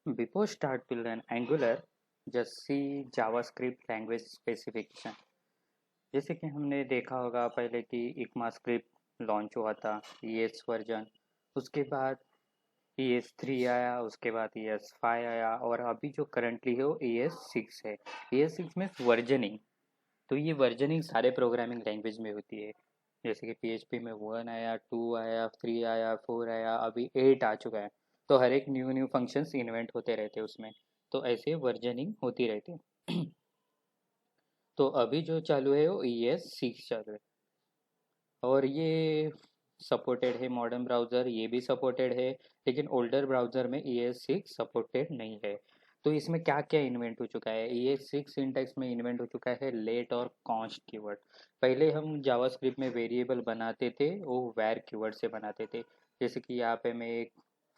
Before start to learn Angular, just see JavaScript language specification. जैसे कि हमने देखा होगा पहले कि ECMAScript लॉन्च हुआ था ES वर्जन, उसके बाद ES3 आया, उसके बाद ES5 आया और अभी जो करंटली है वो ES6 है। ES6 में वर्जनिंग, तो ये वर्जनिंग सारे प्रोग्रामिंग लैंग्वेज में होती है। जैसे कि PHP में 1 आया, 2 आया, 3 आया, 4 आया, अभी 8 आ चुका है। तो हर एक न्यू न्यू फंक्शंस इन्वेंट होते रहते हैं उसमें, तो ऐसे वर्जनिंग होती रहती है। तो अभी जो चालू है वो ES6 चालू है और ये सपोर्टेड है मॉडर्न ब्राउज़र, ये भी सपोर्टेड है, लेकिन ओल्डर ब्राउज़र में ES6 सपोर्टेड नहीं है। तो इसमें क्या क्या इन्वेंट हो चुका है? ES6 सिंटैक्स में इन्वेंट हो चुका है लेट और कॉन्स्ट कीवर्ड। पहले हम जावास्क्रिप्ट में वेरिएबल बनाते थे, वो वैर कीवर्ड से बनाते थे। जैसे कि यहाँ पे मैं एक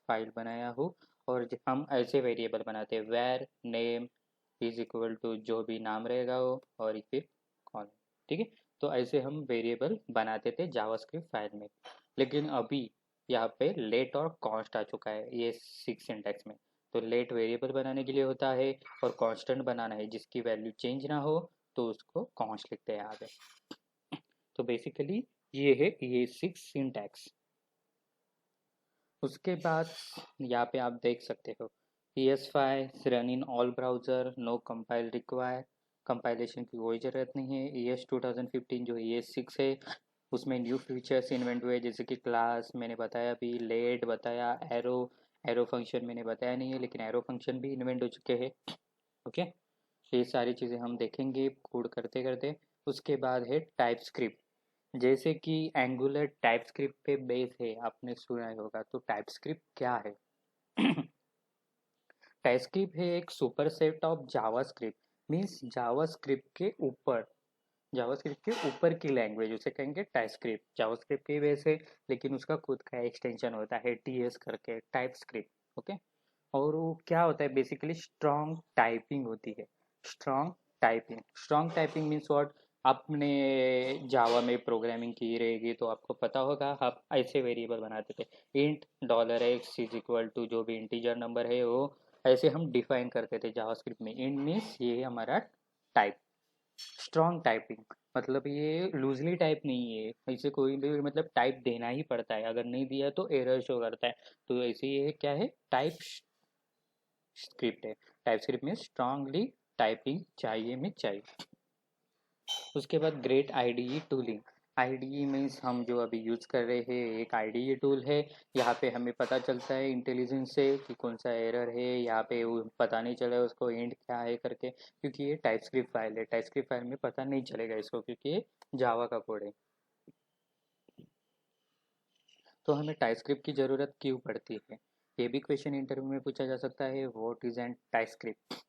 फाइल बनाया हूँ और हम ऐसे वेरिएबल बनाते हैं, वैर नेम इज इक्वल टू जो भी नाम रहेगा वो और फिर कॉलन। ठीक है, तो ऐसे हम वेरिएबल बनाते थे जावास्क्रिप्ट फाइल में। लेकिन अभी यहाँ पे लेट और कॉन्स्ट आ चुका है ये सिक्स सिंटैक्स में। तो लेट वेरिएबल बनाने के लिए होता है और कांस्टेंट बनाना है जिसकी वैल्यू चेंज ना हो, तो उसको कॉन्स्ट लिखते हैं यहाँ पे। तो बेसिकली ये है ये सिक्स सिंटैक्स। उसके बाद यहाँ पे आप देख सकते हो ES5 run in all browser, no compile require, compilation की कोई ज़रूरत नहीं है। ES 2015 जो ES6 है उसमें न्यू फीचर्स इन्वेंट हुए, जैसे कि क्लास मैंने बताया, अभी लेट बताया, एरो एरो फंक्शन मैंने बताया नहीं है लेकिन एरो फंक्शन भी इन्वेंट हो चुके हैं। ओके, ये सारी चीज़ें हम देखेंगे कोड करते करते। उसके बाद है टाइप स्क्रिप्ट। जैसे कि एंगुलर टाइप स्क्रिप्ट पे बेस है, आपने सुना ही होगा। तो टाइप स्क्रिप्ट क्या है? टाइप स्क्रिप्ट है एक super set of JavaScript, means JavaScript के ऊपर की लैंग्वेज उसे कहेंगे टाइप स्क्रिप्ट। जावास्क्रिप्ट की बेस है लेकिन उसका खुद का एक्सटेंशन होता है TS करके, टाइप स्क्रिप्ट। ओके, और वो क्या होता है? बेसिकली स्ट्रॉन्ग टाइपिंग होती है। Strong typing means what? आपने जावा में प्रोग्रामिंग की रहेगी तो आपको पता होगा, आप ऐसे वेरिएबल बनाते थे, int $x is equal to जो भी इंटीजर नंबर है वो ऐसे हम डिफाइन करते थे जावास्क्रिप्ट में। इंट मीन्स ये हमारा टाइप। स्ट्रॉन्ग टाइपिंग मतलब ये लूजली टाइप नहीं है, इसे कोई भी मतलब टाइप देना ही पड़ता है, अगर नहीं दिया तो एरर शो करता है। तो ऐसे ये क्या है? टाइप स्क्रिप्ट है। टाइप स्क्रिप्ट में स्ट्रांगली टाइपिंग चाहिए में चाहिए। उसके बाद great IDE tooling. IDE means हम जो अभी यूज़ कर रहे हैं एक IDE टूल है। यहाँ पे हमें पता चलता है इंटेलिजेंस से कि कौन सा एरर है, यहाँ पे वो पता नहीं चला उसको एंड क्या है करके, क्योंकि ये टाइप स्क्रिप्ट फाइल है। टाइप स्क्रिप्ट फाइल में पता नहीं चलेगा इसको क्योंकि ये जावा का कोड है। तो हमें टाइप स्क्रिप्ट की ज़रूरत क्यों पड़ती है? ये भी क्वेश्चन इंटरव्यू में पूछा जा सकता है। What is an type script?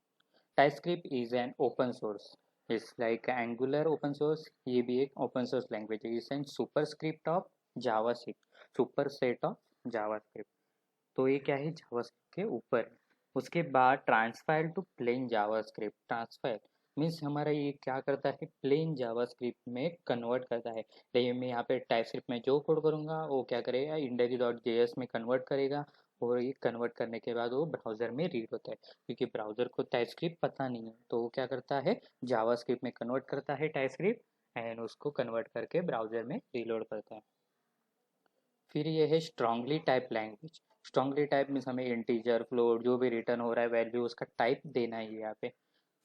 TypeScript is an open source. It's like Angular open source. ये भी एक open source language है. It's an superscript of JavaScript. Superset of JavaScript. तो ये क्या है? JavaScript के ऊपर है। उसके बाद ट्रांसफाइल टू प्लेन जावास्क्रिप्ट। ट्रांसफाइल मीन्स हमारा ये क्या करता है? प्लेन जावास्क्रिप्ट में कन्वर्ट करता है। लेकिन मैं यहाँ पे टाइप स्क्रिप्ट में जो कोड करूँगा वो क्या करेगा? index.js में कन्वर्ट करेगा और ये कन्वर्ट करने के बाद वो ब्राउज़र में रीड होता है, क्योंकि ब्राउज़र को टाइप स्क्रिप्ट पता नहीं है तो वो क्या करता है? जावास्क्रिप्ट में कन्वर्ट करता है टाइप स्क्रिप्ट एंड उसको कन्वर्ट करके ब्राउज़र में रीलोड करता है। फिर ये है strongly type language. Strongly type means हमें इंटीजर फ्लोट जो भी रिटर्न हो रहा है वैल्यू उसका टाइप देना ही है यहाँ पे।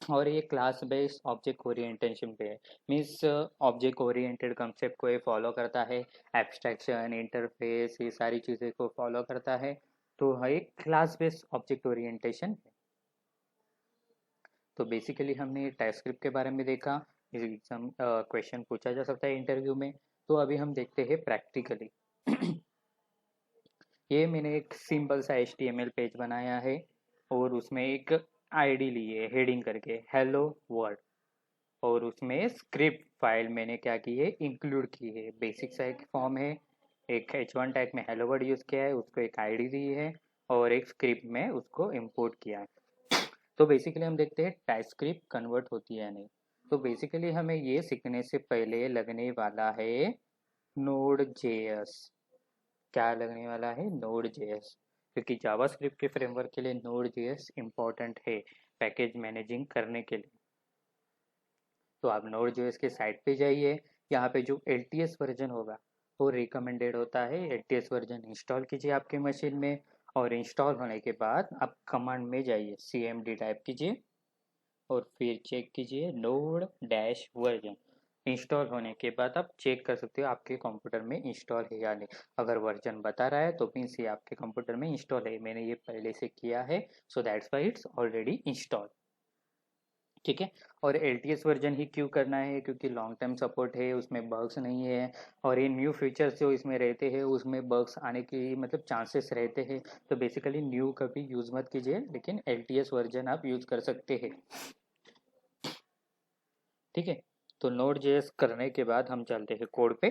और ये क्लास बेस्ड ऑब्जेक्ट ओरिएंटेशन पे है, मीन्स ऑब्जेक्ट ओरिएंटेड कंसेप्ट को ये फॉलो करता है। एब्स्ट्रैक्शन, इंटरफेस, ये सारी चीज़ें को फॉलो करता है। तो है एक क्लास बेस्ड ऑब्जेक्ट ओरिएंटेशन है। तो बेसिकली हमने टाइपस्क्रिप्ट के बारे में देखा। एग्जाम क्वेश्चन पूछा जा सकता है इंटरव्यू में। तो अभी हम देखते हैं प्रैक्टिकली। ये मैंने एक सिंपल सा HTML पेज बनाया है और उसमें एक आईडी ली है हेडिंग करके हेलो वर्ल्ड, और उसमें स्क्रिप्ट फाइल मैंने क्या की है? इंक्लूड की है। बेसिक सा एक फॉर्म है, एक H1 टैग में हेलो वर्ड यूज़ किया है, उसको एक आईडी दी है और एक स्क्रिप्ट में उसको इंपोर्ट किया है। तो बेसिकली हम देखते हैं टाइप स्क्रिप्ट कन्वर्ट होती है या नहीं। तो बेसिकली हमें ये सीखने से पहले लगने वाला है नोड जेएस। क्या लगने वाला है? Node JS. क्योंकि जावास्क्रिप्ट के फ्रेमवर्क के लिए नोड.js इम्पॉर्टेंट है पैकेज मैनेजिंग करने के लिए। तो आप नोड.js के साइट पे जाइए, यहाँ पे जो LTS वर्जन होगा वो रिकमेंडेड होता है। LTS वर्जन इंस्टॉल कीजिए आपके मशीन में, और इंस्टॉल होने के बाद आप कमांड में जाइए, cmd टाइप कीजिए और फिर चेक कीजिए नोड डैश वर्जन। इंस्टॉल होने के बाद आप चेक कर सकते हो आपके कंप्यूटर में इंस्टॉल है या नहीं। अगर वर्जन बता रहा है तो मीन्स ये आपके कंप्यूटर में इंस्टॉल है, मैंने ये पहले से किया है, so that's why it's already install. ठीक है। और LTS वर्जन ही क्यों करना है, क्योंकि लॉन्ग टर्म सपोर्ट है, उसमें बग्स नहीं है, और ये न्यू फीचर्स जो इसमें रहते हैं उसमें बग्स आने की मतलब चांसेस रहते हैं। तो बेसिकली न्यू कभी यूज़ मत कीजिए, लेकिन LTS वर्जन आप यूज़ कर सकते हैं। ठीक है। तो नोड.js करने के बाद हम चलते हैं कोड पे।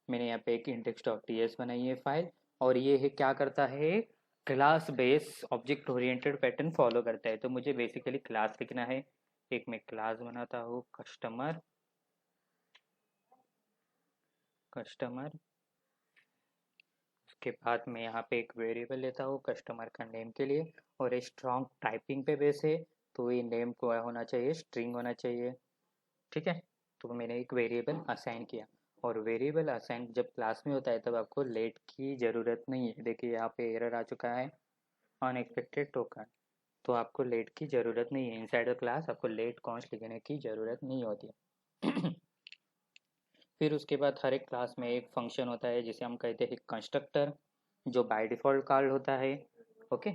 मैंने यहाँ पे एक index.ts बनाई है फाइल, और ये है क्या करता है, class base object oriented pattern follow करता है। तो मुझे बेसिकली क्लास लिखना है। एक मैं क्लास बनाता हूँ कस्टमर, उसके बाद मैं यहाँ पे एक वेरिएबल लेता हूँ कस्टमर का नेम के लिए, और स्ट्रॉन्ग टाइपिंग पे बेस है, तो ये नेम को होना चाहिए स्ट्रिंग होना चाहिए। ठीक है। तो मैंने एक वेरिएबल असाइन किया, और वेरिएबल असाइन जब क्लास में होता है तब आपको लेट की ज़रूरत नहीं है। देखिए यहाँ पे एरर आ चुका है, अनएक्सपेक्टेड टोकन। तो आपको लेट की ज़रूरत नहीं है, इनसाइड द क्लास आपको लेट कॉन्स्ट लिखने की ज़रूरत नहीं होती है। फिर उसके बाद हर एक क्लास में एक फंक्शन होता है जिसे हम कहते हैं कंस्ट्रक्टर, जो बाय डिफ़ॉल्ट कॉल होता है। Okay,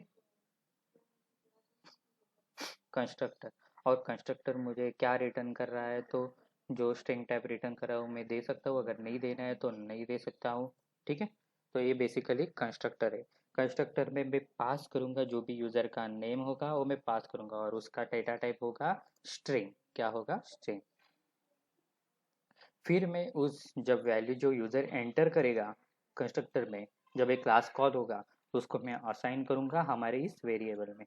constructor. और कंस्ट्रक्टर मुझे क्या रिटर्न कर रहा है, तो जो स्ट्रिंग टाइप रिटर्न कर रहा हूँ मैं दे सकता हूँ, अगर नहीं देना है तो नहीं दे सकता हूँ। ठीक है। तो ये बेसिकली कंस्ट्रक्टर है। कंस्ट्रक्टर में मैं पास करूँगा जो भी यूज़र का नेम होगा वो मैं पास करूँगा, और उसका डेटा टाइप होगा स्ट्रिंग। क्या होगा, स्ट्रिंग। फिर मैं उस जब वैल्यू जो यूज़र एंटर करेगा कंस्ट्रक्टर में, जब एक क्लास कॉल होगा, तो उसको मैं असाइन करूँगा हमारे इस वेरिएबल में।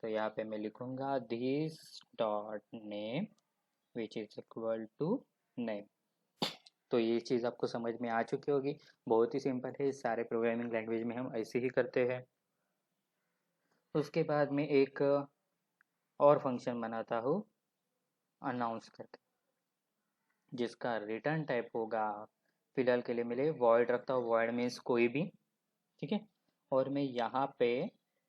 तो यहाँ पे मैं लिखूँगा this dot name which is equal to name. तो ये चीज़ आपको समझ में आ चुकी होगी, बहुत ही सिंपल है, सारे प्रोग्रामिंग लैंग्वेज में हम ऐसे ही करते हैं। उसके बाद में एक और फंक्शन बनाता हूँ अनाउंस करके, जिसका रिटर्न टाइप होगा, फिलहाल के लिए मेरे वॉइड रखता हूँ, वॉइड मीन्स कोई भी। ठीक है। और मैं यहाँ पे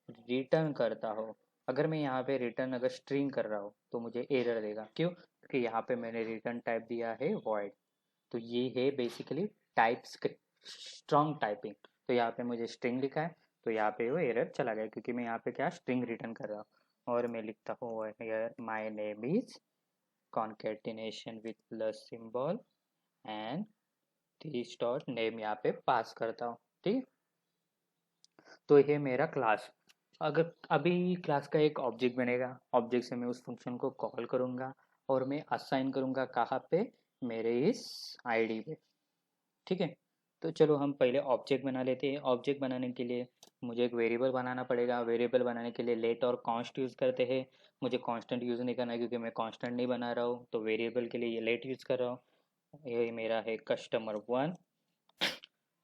रिटर्न करता हूँ। अगर मैं यहाँ पे रिटर्न अगर स्ट्रिंग कर रहा हूँ तो मुझे एरर देगा, क्यों, क्योंकि यहाँ पे मैंने रिटर्न टाइप दिया है वॉइड। तो ये है बेसिकली टाइप स्ट्रॉन्ग टाइपिंग। तो यहाँ पे मुझे स्ट्रिंग लिखा है, तो यहाँ पे वो एरर चला गया, क्योंकि मैं यहाँ पे क्या स्ट्रिंग रिटर्न कर रहा हूँ। और मैं लिखता हूँ here my name is concatenation with plus symbol and this dot name यहाँ पे पास करता हूँ। ठीक है। तो ये मेरा क्लास। अगर अभी क्लास का एक ऑब्जेक्ट बनेगा, ऑब्जेक्ट से मैं उस फंक्शन को कॉल करूँगा, और मैं असाइन करूँगा कहाँ पे, मेरे इस आईडी पे। ठीक है। तो चलो हम पहले ऑब्जेक्ट बना लेते हैं। ऑब्जेक्ट बनाने के लिए मुझे एक वेरिएबल बनाना पड़ेगा। वेरिएबल बनाने के लिए लेट और कॉन्स्ट यूज़ करते हैं। मुझे कांस्टेंट यूज़ नहीं करना है, क्योंकि मैं कांस्टेंट नहीं बना रहा हूँ, तो वेरिएबल के लिए ये लेट यूज़ कर रहा हूँ। ये मेरा है कस्टमर 1।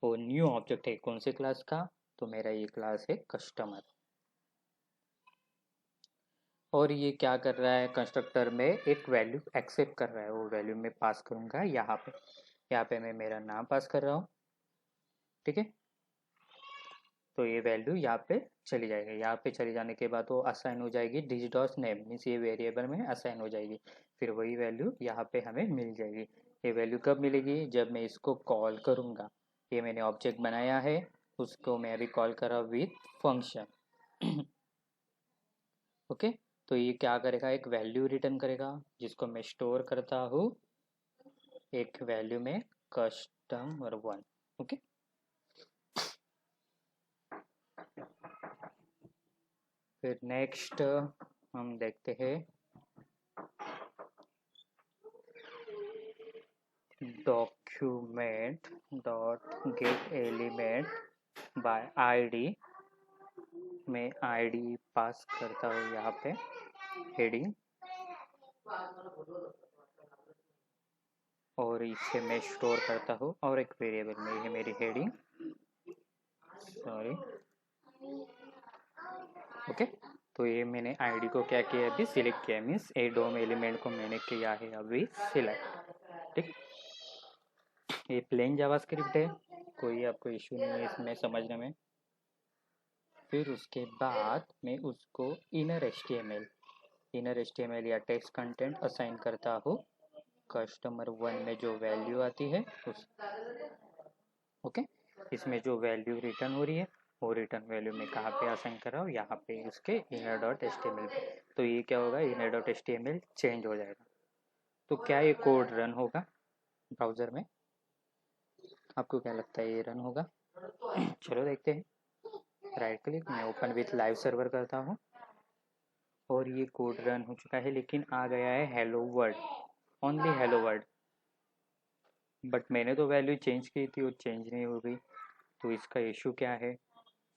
वो न्यू ऑब्जेक्ट है कौन से क्लास का, तो मेरा ये क्लास है कस्टमर। और ये क्या कर रहा है, कंस्ट्रक्टर में एक वैल्यू एक्सेप्ट कर रहा है, वो वैल्यू मैं पास करूँगा यहाँ पे। यहाँ पे मैं मेरा नाम पास कर रहा हूँ। ठीक है। तो ये वैल्यू यहाँ पे चली जाएगी, यहाँ पे चली जाने के बाद वो असाइन हो जाएगी डिजिट डॉट नेम, मीन्स ये वेरिएबल में असाइन हो जाएगी। फिर वही वैल्यू यहाँ पे हमें मिल जाएगी। ये वैल्यू कब मिलेगी, जब मैं इसको कॉल करूँगा। ये मैंने ऑब्जेक्ट बनाया है, उसको मैं अभी कॉल कर रहा हूँ विथ फंक्शन। ओके। तो ये क्या करेगा, एक वैल्यू रिटर्न करेगा, जिसको मैं स्टोर करता हूँ एक वैल्यू में कस्टमर 1। ओके। फिर नेक्स्ट हम देखते हैं document dot gate element by ID. मैं आईडी पास करता हूँ यहाँ पे हेडिंग, और इसे मैं स्टोर करता हूँ और एक वेरिएबल में, ये मेरी हेडिंग, सॉरी, ओके, तो ये मैंने आईडी को क्या किया अभी सिलेक्ट किया, मीन्स ए डोम एलिमेंट को मैंने किया है अभी सिलेक्ट। ठीक, ये प्लेन जावास्क्रिप्ट है, कोई आपको इशू नहीं है इसमें समझने में। फिर उसके बाद मैं उसको इनर एच या टेक्स्ट कंटेंट असाइन करता हूँ कस्टमर 1 में जो वैल्यू आती है उस। ओके, इसमें जो वैल्यू रिटर्न हो रही है वो रिटर्न वैल्यू में कहाँ पे असाइन कर रहा हूँ, यहाँ पे उसके inner dot H T M L पे। तो ये क्या होगा, inner dot H T M L change हो जाएगा। तो क्या ये कोड रन होगा ब्राउज़र में? आपको क्या लगता है ये रन होगा? चलो देखते हैं। राइट क्लिक, मैं ओपन विथ लाइव सर्वर करता हूँ और ये कोड रन हो चुका है, लेकिन आ गया है hello world, only hello world. But मैंने तो वैल्यू चेंज की थी, वो चेंज नहीं हो गई। तो इसका इशू क्या है?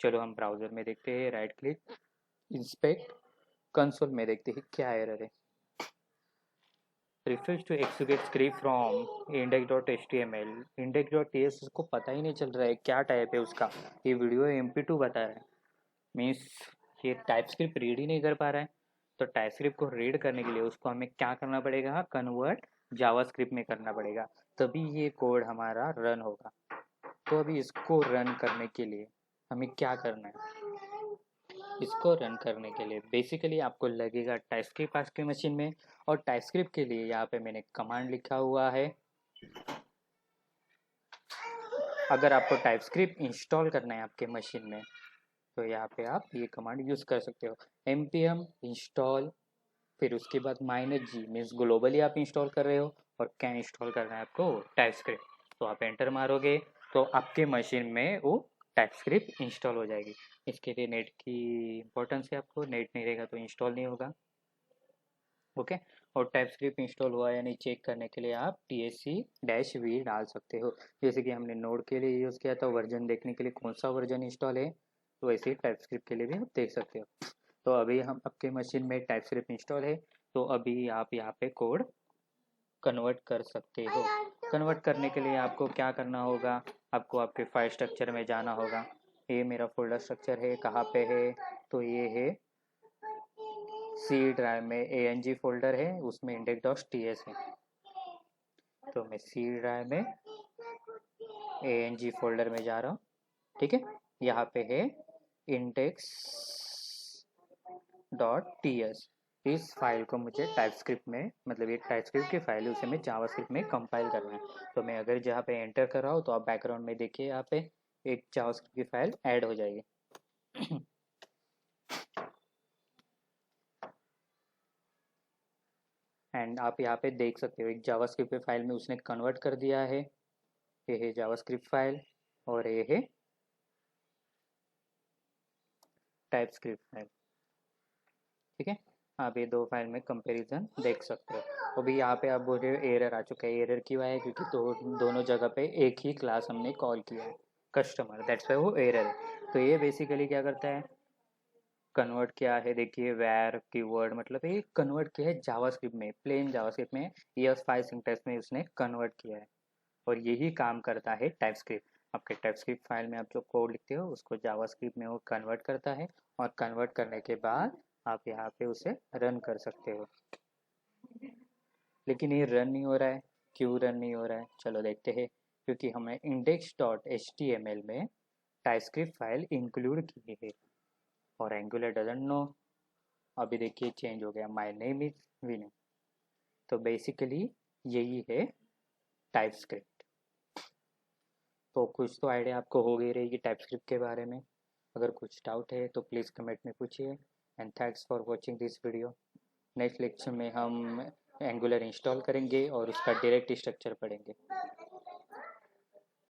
चलो हम ब्राउज़र में देखते हैं। राइट क्लिक, इंस्पेक्ट, कंसोल में देखते हैं क्या एरर है। Refuse to execute script from index.html। index.ts को पता ही नहीं चल रहा है क्या टाइप है उसका। ये वीडियो mp2 बता रहा है, मीन्स ये टाइप स्क्रिप्ट रीड ही नहीं कर पा रहा है। तो टाइप स्क्रिप्ट को रीड करने के लिए उसको हमें क्या करना पड़ेगा, कन्वर्ट जावास्क्रिप्ट में करना पड़ेगा, तभी ये कोड हमारा रन होगा। तो अभी इसको रन करने के लिए हमें क्या करना है? इसको रन करने के लिए बेसिकली आपको लगेगा टाइपस्क्रिप्ट आपकी मशीन में, और टाइपस्क्रिप्ट के लिए यहाँ पे मैंने कमांड लिखा हुआ है। अगर आपको टाइपस्क्रिप्ट इंस्टॉल करना है आपके मशीन में तो यहाँ पे आप ये कमांड यूज़ कर सकते हो, npm इंस्टॉल, फिर उसके बाद -g मीन्स ग्लोबली आप इंस्टॉल कर रहे हो, और क्या इंस्टॉल करना है आपको, टाइपस्क्रिप्ट। तो आप एंटर मारोगे तो आपके मशीन में वो टाइपस्क्रिप्ट इंस्टॉल हो जाएगी। इसके लिए नेट की इंपॉर्टेंस है, आपको नेट नहीं रहेगा तो इंस्टॉल नहीं होगा। ओके, और टाइपस्क्रिप्ट इंस्टॉल हुआ या नहीं चेक करने के लिए आप tsc-v डाल सकते हो। जैसे कि हमने नोड के लिए यूज़ किया था, वर्जन देखने के लिए कौन सा वर्जन इंस्टॉल है, तो वैसे ही टाइपस्क्रिप्ट के लिए भी आप देख सकते हो। तो अभी हम आपके मशीन में टाइपस्क्रिप्ट इंस्टॉल है, तो अभी आप यहाँ पे कोड कन्वर्ट कर सकते हो। कन्वर्ट करने के लिए आपको क्या करना होगा, आपको आपके फाइल स्ट्रक्चर में जाना होगा। ये मेरा फोल्डर स्ट्रक्चर है, कहाँ पे है, तो ये है सी ड्राइव में ANG फोल्डर है, उसमें index.ts है। तो मैं सी ड्राइव में ANG फोल्डर में जा रहा हूँ। ठीक है, यहाँ पे है index.ts। इस फाइल को मुझे टाइपस्क्रिप्ट में, मतलब ये टाइपस्क्रिप्ट की फाइल है, उसे मैं जावास्क्रिप्ट में कंपाइल करना है। तो मैं अगर जहाँ पे एंटर कर रहा हूँ तो आप बैकग्राउंड में देखिए यहाँ पे एक जावास्क्रिप्ट की फाइल ऐड हो जाएगी। एंड आप यहाँ पे देख सकते हो एक जावास्क्रिप्ट फाइल में उसने कन्वर्ट कर दिया है। ये है जावास्क्रिप्ट फाइल और ये है टाइपस्क्रिप्ट फाइल। ठीक है, आप ये दो फाइल में कंपैरिजन देख सकते हो। अभी यहाँ पे आप बोल रहे हो एरर आ चुका है, एरर क्यों आया, क्योंकि दोनों जगह पे एक ही क्लास हमने कॉल किया है कस्टमर, दैट्स वाई वो एरर है। तो ये बेसिकली क्या करता है, कन्वर्ट किया है, देखिए वैर कीवर्ड, मतलब ये कन्वर्ट किया है जावास्क्रिप्ट में, प्लेन जावास्क्रिप्ट में, ES5 सिंटैक्स में उसने कन्वर्ट किया है। और यही काम करता है टाइपस्क्रिप्ट। आपके टाइपस्क्रिप्ट फाइल में आप जो कोड लिखते हो उसको जावास्क्रिप्ट में वो कन्वर्ट करता है, और कन्वर्ट करने के बाद आप यहाँ पे उसे रन कर सकते हो। लेकिन ये रन नहीं हो रहा है, क्यों रन नहीं हो रहा है, चलो देखते हैं। क्योंकि हमें index.html में टाइपस्क्रिप्ट फाइल इंक्लूड की है और एंगुलर डजंट नो। अभी देखिए चेंज हो गया, माय नेम इज विनय। तो बेसिकली यही है टाइपस्क्रिप्ट। तो कुछ तो आइडिया आपको हो गई रहेगी टाइपस्क्रिप्ट के बारे में। अगर कुछ डाउट है तो प्लीज़ कमेंट में पूछिए। And thanks for watching this video. Next lecture में हम एंगुलर इंस्टॉल करेंगे और उसका डायरेक्ट स्ट्रक्चर पढ़ेंगे।